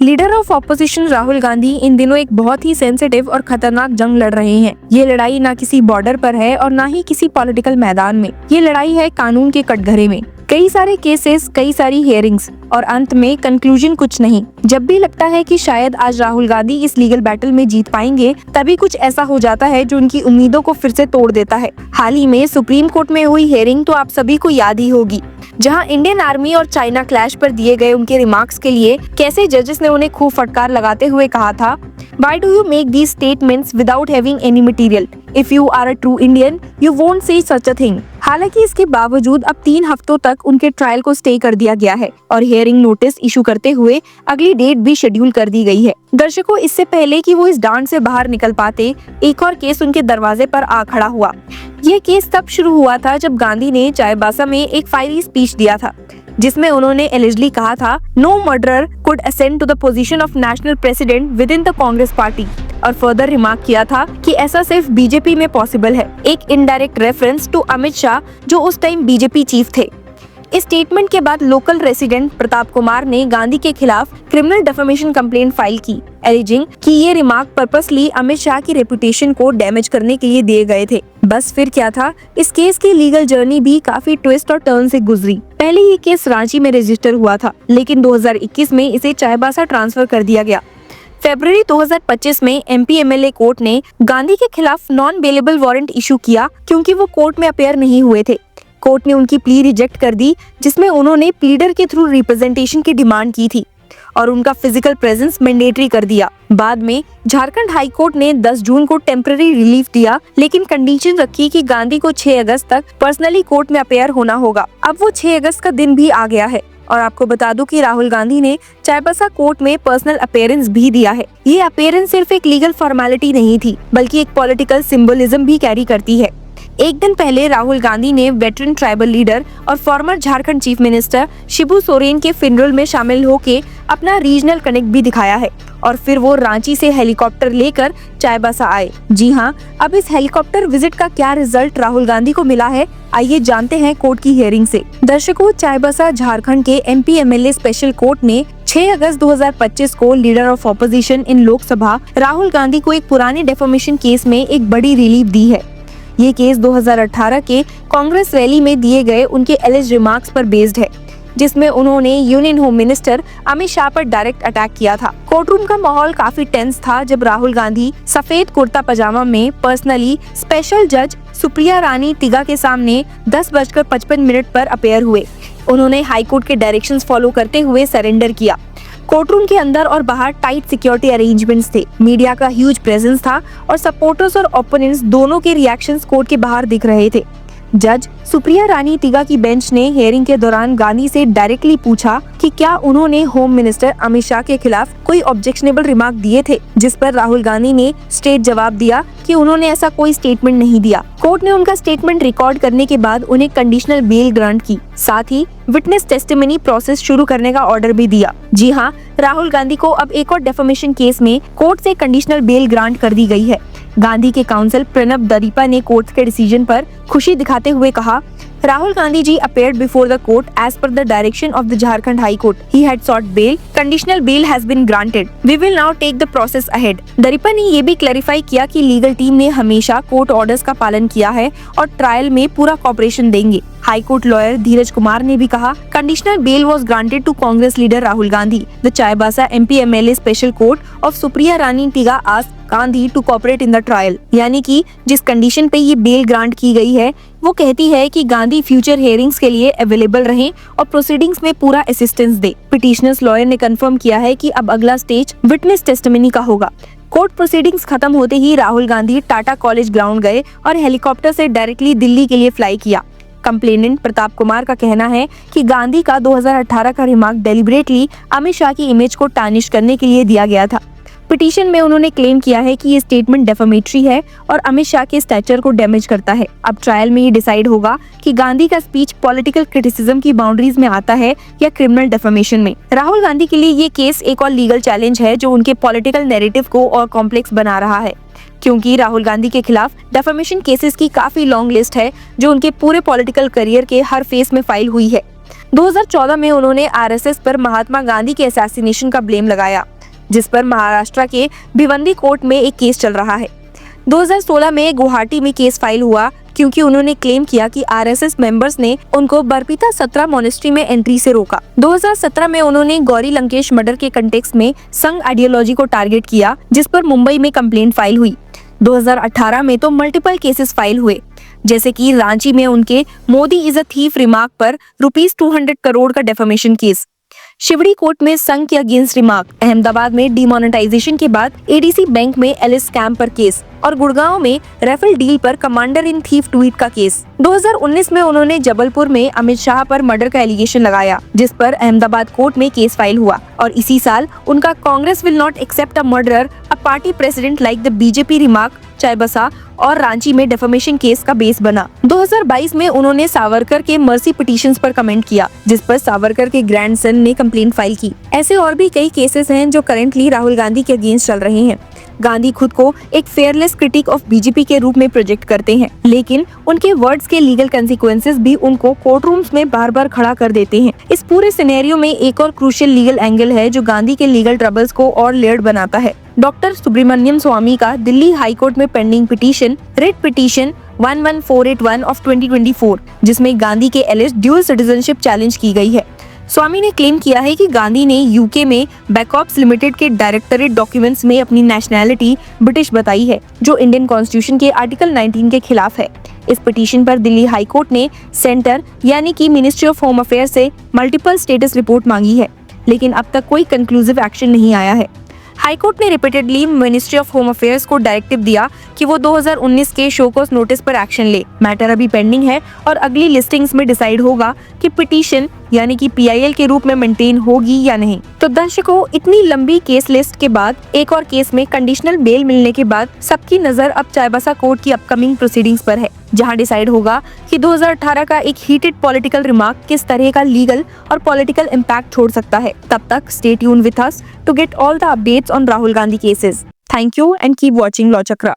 Leader of opposition Rahul Gandhi इन दिनों एक बहुत ही सेंसिटिव और खतरनाक जंग लड़ रहे हैं। ये लड़ाई ना किसी बॉर्डर पर है और ना ही किसी पॉलिटिकल मैदान में। ये लड़ाई है कानून के कटघरे में। कई सारे केसेस, कई सारी हियरिंग्स और अंत में कंक्लूजन कुछ नहीं। जब भी लगता है कि शायद आज राहुल गांधी इस लीगल बैटल में जीत पाएंगे, तभी कुछ ऐसा हो जाता है जो उनकी उम्मीदों को फिर से तोड़ देता है। हाल ही में सुप्रीम कोर्ट में हुई हियरिंग तो आप सभी को याद ही होगी, जहां इंडियन आर्मी और चाइना क्लैश पर दिए गए उनके रिमार्क्स के लिए कैसे जजेस ने उन्हें खूब फटकार लगाते हुए कहा था, Why do you make these statements without having any material? If you are a true Indian, you won't say such a thing. हालांकि इसके बावजूद अब 3 हफ्तों तक उनके ट्रायल को स्टे कर दिया गया है और हियरिंग नोटिस इशू करते हुए अगली डेट भी शेड्यूल कर दी गई है। दर्शकों, इससे पहले कि वो इस डांट से बाहर निकल पाते, एक और केस उनके दरवाजे पर आ खड़ा हुआ। यह केस तब शुरू हुआ था जब गांधी ने चाईबासा में एक फायरी स्पीच दिया था, जिसमें उन्होंने एलिजिबली कहा था, no murderer could ascend to the position of national president within the Congress party, और फर्दर रिमार्क किया था कि ऐसा सिर्फ बीजेपी में पॉसिबल है। एक indirect reference to Amit Shah, जो उस टाइम बीजेपी चीफ थे। इस स्टेटमेंट के बाद लोकल रेसिडेंट प्रताप कुमार ने गांधी के खिलाफ क्रिमिनल डिफेमेशन कंप्लेंट फाइल की, एलिजिंग कि ये रिमार्क पर्पसली अमित शाह की रेपुटेशन को डैमेज करने के लिए दिए गए थे। बस फिर क्या था, इस केस की लीगल जर्नी भी काफी ट्विस्ट और टर्न से गुजरी। पहले ये केस रांची में रजिस्टर हुआ था, लेकिन 2021 में इसे चाईबासा ट्रांसफर कर दिया गया। फरवरी 2025 में एमपी एमएलए कोर्ट ने गांधी के खिलाफ नॉन बेलेबल वारंट इशू किया, क्योंकि वो कोर्ट में अपेयर नहीं हुए थे। कोर्ट ने उनकी प्ली रिजेक्ट कर दी, जिसमें उन्होंने प्लीडर के थ्रू रिप्रेजेंटेशन की डिमांड की थी और उनका फिजिकल प्रेजेंस मैंडेटरी कर दिया। बाद में झारखंड हाई कोर्ट ने 10 जून को टेम्पररी रिलीफ दिया, लेकिन कंडीशन रखी कि गांधी को 6 अगस्त तक पर्सनली कोर्ट में अपेयर होना होगा। अब वो 6 अगस्त का दिन भी आ गया है और आपको बता दूं कि राहुल गांधी ने चाईबासा कोर्ट में पर्सनल अपीयरेंस भी दिया है। ये अपीयरेंस सिर्फ एक लीगल फॉर्मेलिटी नहीं थी, बल्कि एक पॉलिटिकल सिंबलिज्म भी कैरी करती है। एक दिन पहले राहुल गांधी ने वेटरन ट्राइबल लीडर और farmer Jharkhand chief minister Shibu Soren के फिनरल में शामिल होके अपना रीजनल कनेक्ट भी दिखाया है, और फिर वो रांची से हेलीकॉप्टर लेकर चाईबासा आए। जी हाँ, अब इस हेलीकॉप्टर विजिट का क्या रिजल्ट राहुल गांधी को मिला है, आइए जानते हैं कोर्ट की हियरिंग से। दर्शकों, चाईबासा झारखंड के एमपी एमएलए स्पेशल कोर्ट ने 6 अगस्त 2025 को लीडर ऑफ ऑपोजिशन इन लोकसभा राहुल गांधी को एक पुराने डेफेमेशन केस में एक बड़ी रिलीफ दी है। ये केस 2018 के कांग्रेस रैली में दिए गए उनके एलिज रिमार्क्स पर बेस्ड है, जिसमें उन्होंने union home minister Amit Shah पर डायरेक्ट अटैक किया था। कोर्टरूम का माहौल काफी टेंस था जब राहुल गांधी सफेद कुर्ता पजामा में पर्सनली स्पेशल जज सुप्रिया रानी तिगा के सामने 10:55 पर अपेयर हुए। उन्होंने हाईकोर्ट के डायरेक्शंस फॉलो करते हुए सरेंडर किया। कोर्टरूम के अंदर और बाहर टाइट सिक्योरिटी अरेंजमेंट्स थे, मीडिया का ह्यूज प्रेजेंस था और सपोर्टर्स और ओपोनेंट्स दोनों के रिएक्शंस कोर्ट के बाहर दिख रहे थे। जज सुप्रिया रानी तिगा की बेंच ने हियरिंग के दौरान गांधी से डायरेक्टली पूछा कि क्या उन्होंने होम मिनिस्टर अमित शाह के खिलाफ कोई ऑब्जेक्शनेबल रिमार्क दिए थे, जिस पर राहुल गांधी ने स्ट्रेट जवाब दिया कि उन्होंने ऐसा कोई स्टेटमेंट नहीं दिया। कोर्ट ने उनका स्टेटमेंट रिकॉर्ड करने के बाद उन्हें कंडीशनल बेल ग्रांट की, साथ ही विटनेस टेस्टिमनी प्रोसेस शुरू करने का ऑर्डर भी दिया। जी हाँ, राहुल गांधी को अब एक और डेफेमेशन केस में कोर्ट से कंडीशनल बेल ग्रांट कर दी गई है। गांधी के काउंसिल प्रणब दरीपा ने कोर्ट के डिसीजन पर खुशी दिखाते हुए कहा, Rahul Gandhi ji appeared before the court as per the direction of the Jharkhand High Court. He had sought bail. Conditional bail has been granted. We will now take the process ahead. दरीपा ने ये भी clarify किया कि legal team ने हमेशा court orders का पालन किया है और ट्रायल में पूरा कॉपरेशन देंगे। High court lawyer Dheeraj Kumar ने भी कहा, conditional bail was granted to Congress leader Rahul Gandhi. The Chaibasa MP MLA special court of Supriya Rani Tiga asked Gandhi to cooperate in the trial. यानी कि जिस कंडीशन पे ये बेल ग्रांट की गई है, वो कहती है कि गांधी फ्यूचर हियरिंग्स के लिए अवेलेबल रहें और प्रोसीडिंग्स में पूरा असिस्टेंस दे। पिटिशनर्स लॉयर ने कंफर्म किया है कि अब अगला स्टेज विटनेस टेस्टिमनी का होगा। कोर्ट प्रोसीडिंग्स खत्म होते ही राहुल गांधी टाटा कॉलेज ग्राउंड गए और हेलीकॉप्टर से डायरेक्टली दिल्ली के लिए फ्लाई किया। कंप्लेनेंट प्रताप कुमार का कहना है कि गांधी का 2018 का रिमार्क डेलिबरेटली अमित शाह की इमेज को टार्निश करने के लिए दिया गया था। पिटीशन में उन्होंने क्लेम किया है कि ये स्टेटमेंट डेफेमेटरी है और अमित शाह के स्टैचर को डैमेज करता है। अब ट्रायल में ये डिसाइड होगा कि गांधी का स्पीच पॉलिटिकल क्रिटिसिज्म की बाउंड्रीज में आता है या क्रिमिनल डेफेमेशन में। राहुल गांधी के लिए ये केस एक और लीगल चैलेंज है जो उनके पॉलिटिकल नैरेटिव को और कॉम्प्लेक्स बना रहा है, क्योंकि राहुल गांधी के खिलाफ डेफेमेशन केसेस की काफी लॉन्ग लिस्ट है जो उनके पूरे पॉलिटिकल करियर के हर फेस में फाइल हुई है। 2014 में उन्होंने आरएसएस पर महात्मा गांधी के असैसिनेशन का ब्लेम लगाया, जिस पर महाराष्ट्र के भिवंडी कोर्ट में एक केस चल रहा है। 2016 में गुवाहाटी में केस फाइल हुआ क्योंकि उन्होंने क्लेम किया कि आरएसएस मेंबर्स ने उनको बरपीता 17 मॉनेस्ट्री में एंट्री से रोका। 2017 में उन्होंने गौरी लंकेश मर्डर के कंटेक्स्ट में संघ आइडियोलॉजी को टारगेट किया, जिस पर मुंबई में कंप्लेंट फाइल हुई। 2018 में तो मल्टीपल केसेस फाइल हुए, जैसे कि रांची में उनके Modi is a thief remark पर ₹200 करोड़ का डेफेमेशन केस, शिवड़ी कोर्ट में संघ के अगेंस्ट रिमार्क, अहमदाबाद में डिमोनेटाइजेशन के बाद एडीसी बैंक में एलिस स्कैम पर केस और गुड़गांव में राफेल डील पर कमांडर इन थीफ ट्वीट का केस। 2019 में उन्होंने जबलपुर में अमित शाह पर मर्डर का एलिगेशन लगाया, जिस पर अहमदाबाद कोर्ट में केस फाइल हुआ और इसी साल उनका Congress will not accept a murderer a party president like the BJP remark Chaibasa और रांची में डेफेमेशन केस का बेस बना। 2022 में उन्होंने सावरकर के मर्सी पिटीशंस पर कमेंट किया, जिस पर सावरकर के ग्रैंडसन ने कंप्लेंट फाइल की। ऐसे और भी कई केसेस हैं जो करेंटली राहुल गांधी के अगेंस्ट चल रहे हैं। गांधी खुद को एक फेयरलेस क्रिटिक ऑफ बीजेपी के रूप में प्रोजेक्ट करते हैं, लेकिन उनके वर्ड्स के लीगल कंसिक्वेंसेस भी उनको कोर्ट रूम्स में बार बार खड़ा कर देते हैं। इस पूरे सिनेरियो में एक और क्रूशियल लीगल एंगल है जो गांधी के लीगल ट्रबल्स को और लेयर्ड बनाता है। डॉक्टर सुब्रमण्यम स्वामी का दिल्ली हाई कोर्ट में pending petition, writ petition 11481 of 2024, जिसमें गांधी के एलिस ड्यूल सिटीजनशिप चैलेंज की गई है। स्वामी ने क्लेम किया है कि गांधी ने यूके में बैकऑप्स लिमिटेड के डायरेक्टरेट डॉक्यूमेंट्स में अपनी नेशनैलिटी ब्रिटिश बताई है, जो इंडियन कॉन्स्टिट्यूशन के आर्टिकल 19 के खिलाफ है। इस पिटीशन पर दिल्ली हाई कोर्ट ने सेंटर यानी कि मिनिस्ट्री ऑफ होम अफेयर से मल्टीपल स्टेटस रिपोर्ट मांगी है, लेकिन अब तक कोई कंक्लूसिव एक्शन नहीं आया है। हाई कोर्ट ने repeatedly ministry of home affairs को डायरेक्टिव दिया कि वो 2019 के शो कॉज नोटिस पर एक्शन ले। मैटर अभी पेंडिंग है और अगली लिस्टिंग्स में डिसाइड होगा कि पिटीशन यानी कि पीआईएल के रूप में मेंटेन होगी या नहीं। तो दर्शकों, इतनी लंबी केस लिस्ट के बाद एक और केस में कंडीशनल बेल मिलने के बाद सबकी नजर अब चाईबासा कोर्ट की अपकमिंग प्रोसीडिंग्स पर है, जहां डिसाइड होगा कि 2018 का एक हीटेड पॉलिटिकल रिमार्क किस तरह का लीगल और पॉलिटिकल इम्पैक्ट छोड़ सकता है। तब तक stay tuned with us to get all the updates on Rahul Gandhi cases. Thank you and keep watching law chakra.